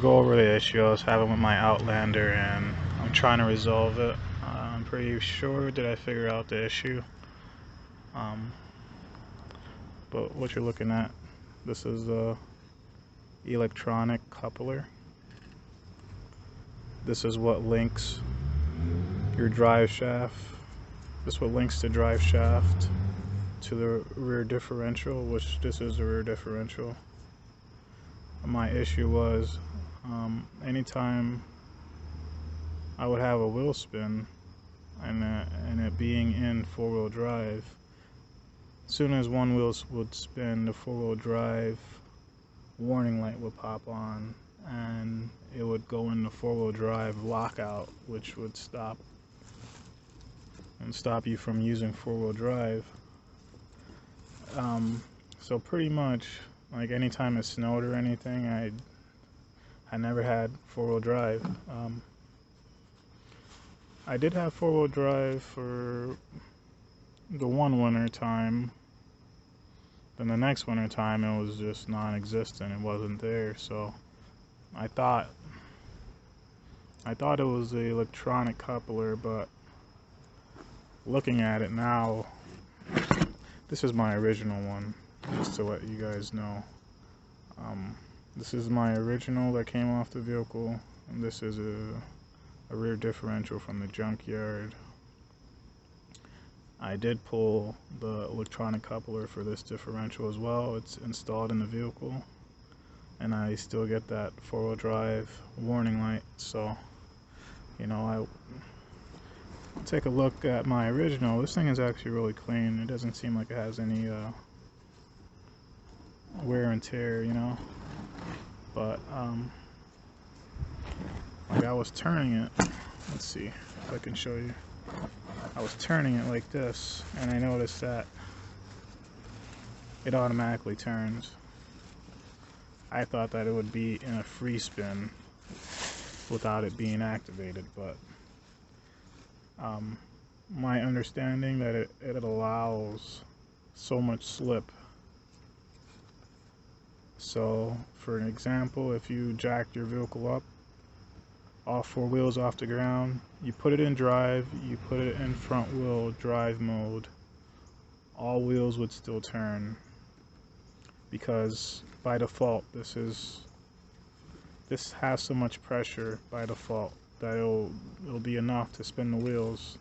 go over the issue I was having with my Outlander, and I'm trying to resolve it. I'm pretty sure that I figured out the issue. Um, but what you're looking at, this is the electronic coupler. This is what links your drive shaft. This is what links the drive shaft to the rear differential, which this is the rear differential. My issue was anytime I would have a wheel spin and it being in four-wheel drive, as soon as one wheel would spin, the four-wheel drive warning light would pop on and it would go into four-wheel drive lockout, which would stop you from using four-wheel drive. So pretty much, like anytime it snowed or anything, I never had four-wheel drive. I did have four-wheel drive for the one winter time. Then the next winter time, it was just non-existent. It wasn't there. So I thought it was the electronic coupler, but looking at it now, this is my original one. Just to let you guys know, this is my original that came off the vehicle, and this is a rear differential from the junkyard. I did pull the electronic coupler for this differential as well. It's installed in the vehicle, and I still get that four-wheel drive warning light. So, you know, I take a look at my original. This thing is actually really clean. It doesn't seem like it has any wear and tear, you know. But like I was turning it. Let's see if I can show you. I was turning it like this, and I noticed that it automatically turns. I thought that it would be in a free spin without it being activated, but my understanding that it allows so much slip. So for an example, if you jacked your vehicle up, all four wheels off the ground, you put it in drive, you put it in front wheel drive mode, all wheels would still turn, because by default this has so much pressure by default that it'll be enough to spin the wheels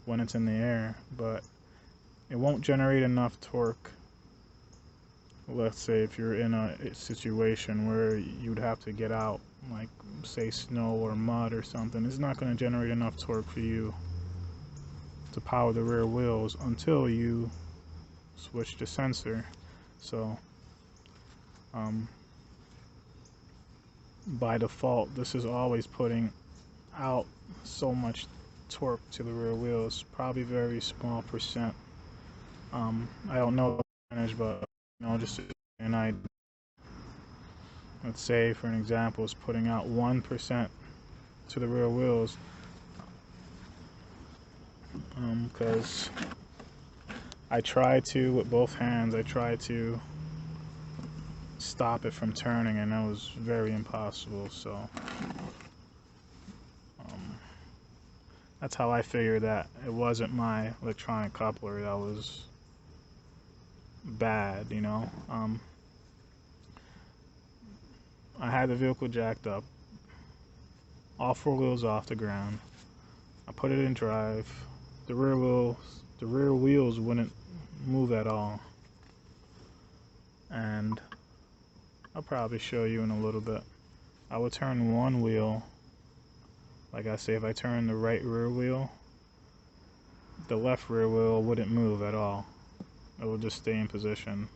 when it's in the air, but it won't generate enough torque. Let's say if you're in a situation where you'd have to get out, like say snow or mud or something, it's not going to generate enough torque for you to power the rear wheels until you switch the sensor. So by default, this is always putting out so much torque to the rear wheels, probably very small percent. I don't know the percentage, but you know, just an idea. Let's say, for an example, it's putting out 1% to the rear wheels, because I try to, with both hands, I try to stop it from turning, and that was very impossible. So that's how I figured that it wasn't my electronic coupler that was bad, you know. I had the vehicle jacked up, all four wheels off the ground. I put it in drive. The rear wheels wouldn't move at all. And I'll probably show you in a little bit. I would turn one wheel. Like I say, if I turn the right rear wheel, the left rear wheel wouldn't move at all. It would just stay in position.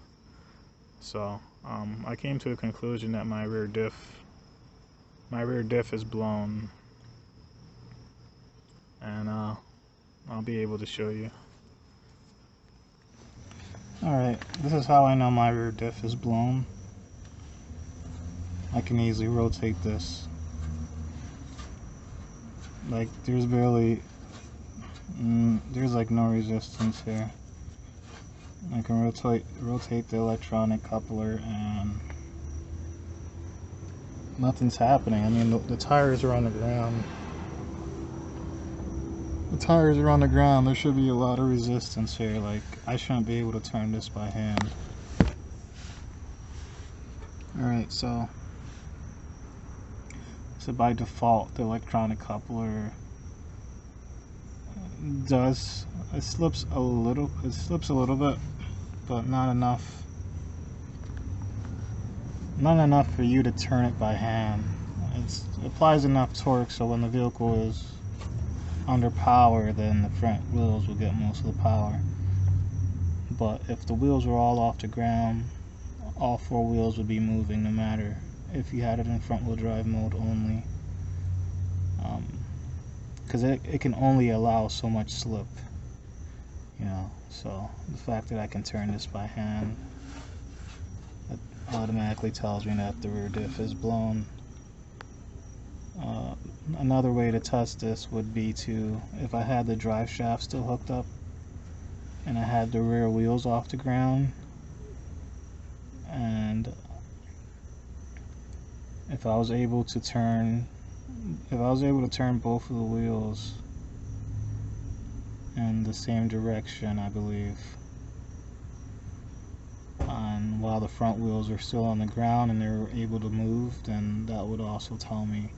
So I came to a conclusion that my rear diff is blown, and I'll be able to show you. Alright, this is how I know my rear diff is blown. I can easily rotate this. Like there's barely, there's like no resistance here. I can rotate the electronic coupler, and nothing's happening. I mean, the tires are on the ground. The tires are on the ground. There should be a lot of resistance here. Like, I shouldn't be able to turn this by hand. Alright, so by default, the electronic coupler does, it slips a little bit, but not enough for you to turn it by hand. It applies enough torque so when the vehicle is under power, then the front wheels will get most of the power. But if the wheels were all off the ground, all four wheels would be moving no matter if you had it in front wheel drive mode only, because it can only allow so much slip, you know. So the fact that I can turn this by hand, it automatically tells me that the rear diff is blown. Another way to test this would be to, if I had the drive shaft still hooked up and I had the rear wheels off the ground, and if I was able to turn both of the wheels in the same direction, I believe, and while the front wheels are still on the ground and they're able to move, then that would also tell me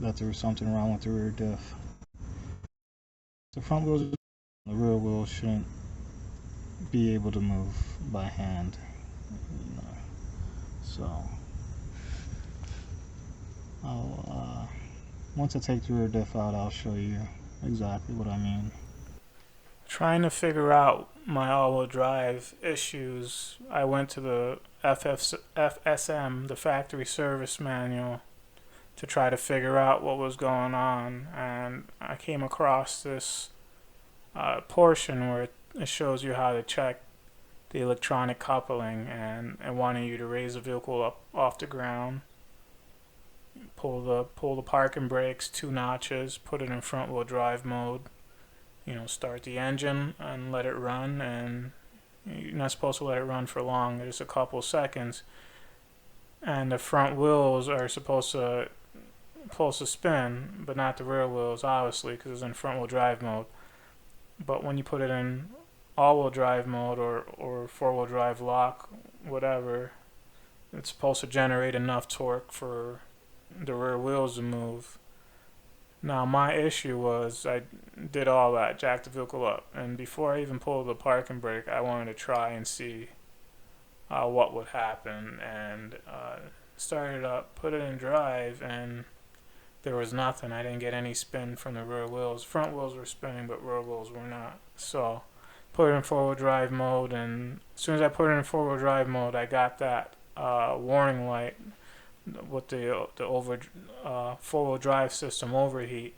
that there was something wrong with the rear diff. The front wheels, the rear wheels shouldn't be able to move by hand, you know. So once I take the rear diff out, I'll show you exactly what I mean. Trying to figure out my all-wheel drive issues, I went to the FSM, the factory service manual, to try to figure out what was going on, and I came across this portion where it shows you how to check the electronic coupling, and it wanted you to raise the vehicle up off the ground, pull the parking brakes 2 notches, put it in front wheel drive mode, you know, start the engine and let it run, and you're not supposed to let it run for long, just a couple seconds, and the front wheels are supposed to spin, but not the rear wheels, obviously, because it's in front wheel drive mode. But when you put it in all wheel drive mode or 4-wheel drive lock, whatever, it's supposed to generate enough torque for the rear wheels to move. Now my issue was I did all that, jacked the vehicle up, and before I even pulled the parking brake, I wanted to try and see what would happen, and started up, put it in drive, and there was nothing. I didn't get any spin from the rear wheels. Front wheels were spinning, but rear wheels were not. So put it in 4-wheel drive mode, and as soon as I put it in 4-wheel drive mode, I got that warning light with the 4-wheel drive system overheat,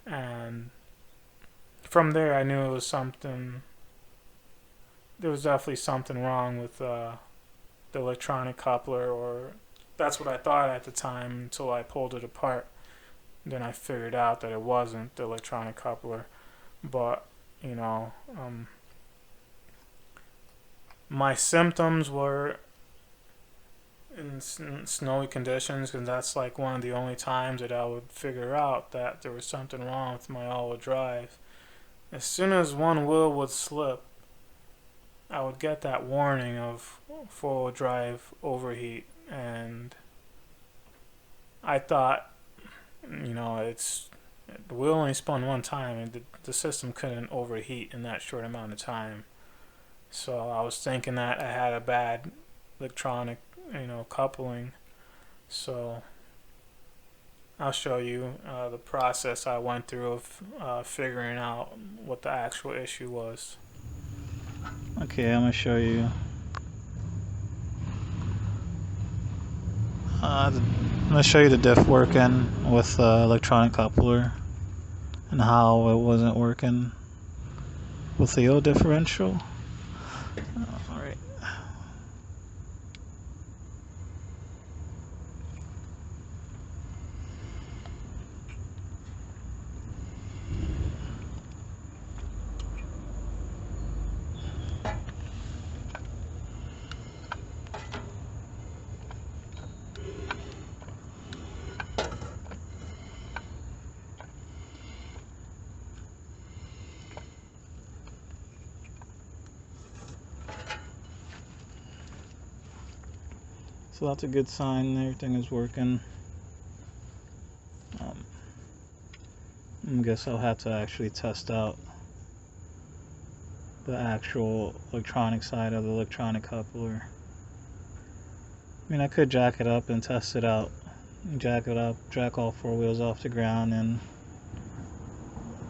and from there I knew it was something. There was definitely something wrong with the electronic coupler, or that's what I thought at the time until I pulled it apart. Then I figured out that it wasn't the electronic coupler, but you know, my symptoms were in snowy conditions, because that's like one of the only times that I would figure out that there was something wrong with my all-wheel drive. As soon as one wheel would slip, I would get that warning of 4-wheel drive overheat, and I thought, you know, the wheel only spun one time, and the system couldn't overheat in that short amount of time. So I was thinking that I had a bad electronic, you know, coupling. So I'll show you the process I went through of figuring out what the actual issue was. Okay, I'm gonna show you. I'm gonna show you the diff working with electronic coupler and how it wasn't working with the old differential. Alright. So that's a good sign. Everything is working. I guess I'll have to actually test out the actual electronic side of the electronic coupler. I mean, I could jack it up and test it out. Jack it up, jack all four wheels off the ground, and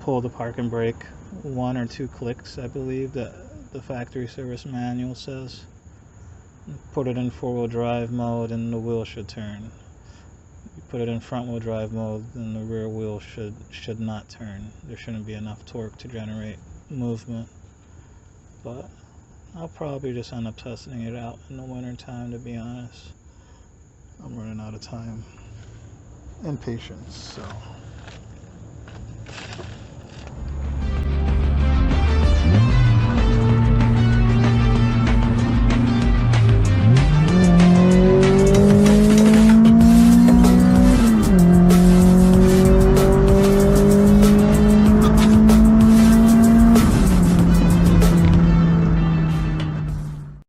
pull the parking brake 1 or 2 clicks, I believe that the factory service manual says. Put it in 4-wheel drive mode and the wheel should turn. You put it in front-wheel drive mode, then the rear wheel should not turn. There shouldn't be enough torque to generate movement. But I'll probably just end up testing it out in the winter time, to be honest. I'm running out of time and patience, so